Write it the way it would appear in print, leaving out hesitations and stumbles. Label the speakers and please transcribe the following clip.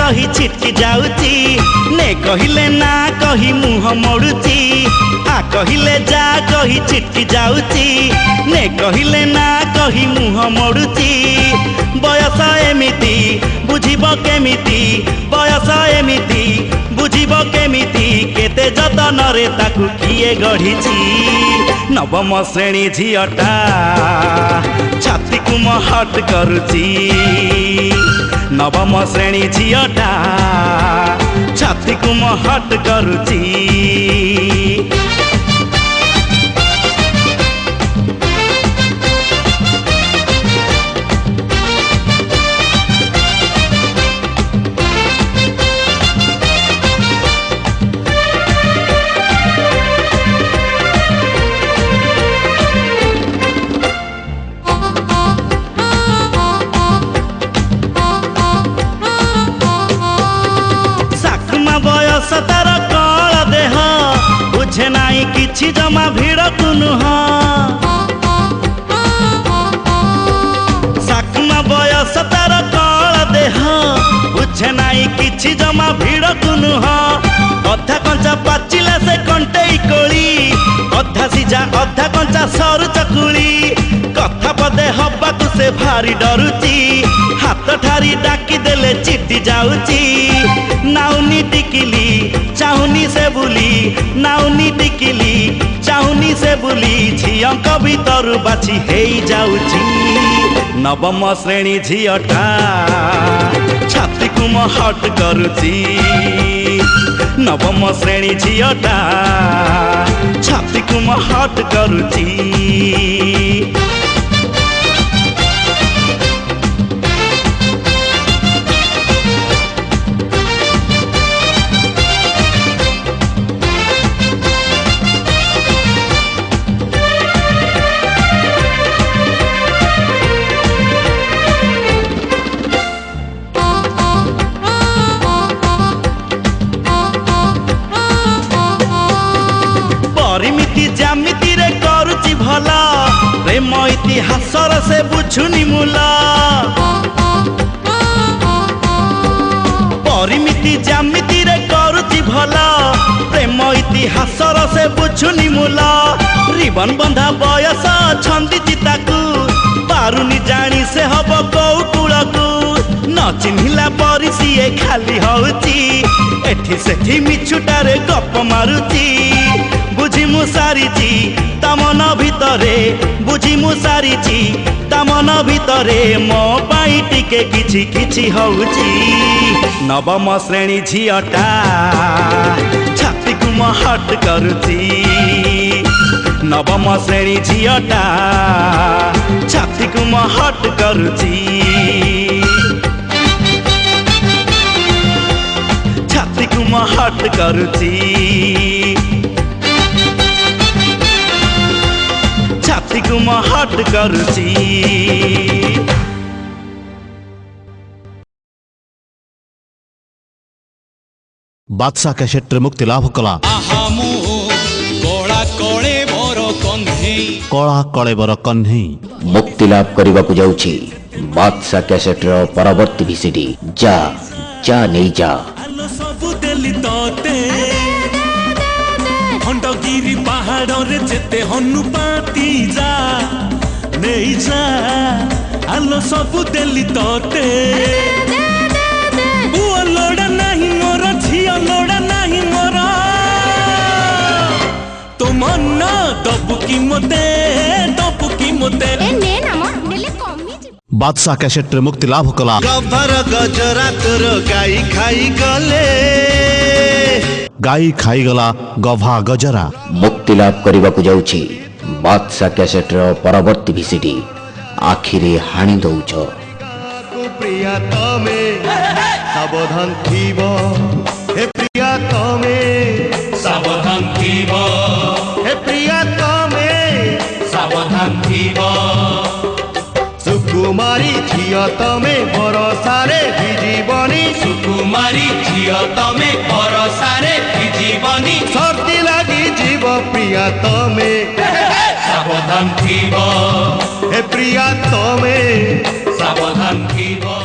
Speaker 1: कही छिटकी जाउची ने कहिले ना कही मुह मोड़ुची आ कहिले जा कही छिटकी जाउची ने कहिले ना कही मुह मोड़ुची बयस एमिति बुझिब केमिति बयस एमिति बुझिब केमिति केते जतन रे ताकू किए गढ़ीची नवम श्रेणी झीटा छाती को महट करुची नवम श्रेणी झीटा छाती को महट करुची तार कल देह बुझे नाई किछि जमा भिड़ नुह साकुमा बयस तार कल देह बुझे नाई किछि जमा भिड़ नुह अधा कंचा पाचिला से कंटेई कोली अधा सिझा अधा कंचा सरू चकुली कथा पदे हबाकू से भारी डरुची हाथ ठारी डाकी देले चिटी जाउची नाउनी टिकिली चाहुनी से बुली नाउनी टिकिली चाहुनी से बुली झियंक भीतर बाछी हेई जाउची नवम श्रेणी झीटा छाती को महट करुची नवम श्रेणी झीटा छाती को महट करुची परिमिति जामिति रे करुची भला प्रेम इतिहास से बुझुनी मूला परिमिति जामिति रे करुची भला प्रेम इतिहास से बुझुनी मूला रिबन बंधा बयस छंदी चिताकू पारुनी जानी से हब कौटुलकू न चिन्हिला परी सीए खाली होउची एठी सेठी मिछुटारे गप मारुची बुझी मु सारिची तमन भितरे बुझी मु सारिची तमन भितरे मो पाई टिके किछि किछि होउची नवम श्रेणी झीटा छाती को महट करुची नवम श्रेणी झीटा छाती को महट करुची छाती को महट करुची छाती को महट करुची
Speaker 2: बादशाह कैसेट मुक्ति लाभ कला कला कले बर कन्हई
Speaker 3: मुक्ति लाभ करने को जाऊँगी बादशाह कैसेट रो परवर्ती भिसीडी जा जा नहीं जा
Speaker 4: खंडगिरी पहाड़ रे जेते हनुपाती जा नहीं जा आलो सबु देली तोते पुओ लोड़ा नहीं मोर झियो लोड़ा नहीं मोर तो मन दबुकी मोते
Speaker 2: बादशाह कैसेट मुक्ति लाभ कला
Speaker 1: गभर गजरा तोर गाई खाई गले
Speaker 2: गाई खाईगला गभा गजरा
Speaker 3: मुक्ति लाभ करने को जाऊँगी बादशाह कैसेट रो परवर्ती भिसीडी आखिरे हाणी दौच
Speaker 1: प्रिया तमे सावधान थीबो हे प्रिया तमे
Speaker 4: सावधान थीबो
Speaker 1: हे प्रिया तमे
Speaker 4: सावधान थीबो
Speaker 1: सुकुमारी झियो तमे भरोसारे जीवनी
Speaker 4: सुकुमारी झियो तमे भरोसारे जीवनी
Speaker 1: सर्दी लगी जीव प्रिया तमे
Speaker 4: सावधान थीबो
Speaker 1: हे प्रिया तमे
Speaker 4: सावधान थीबो।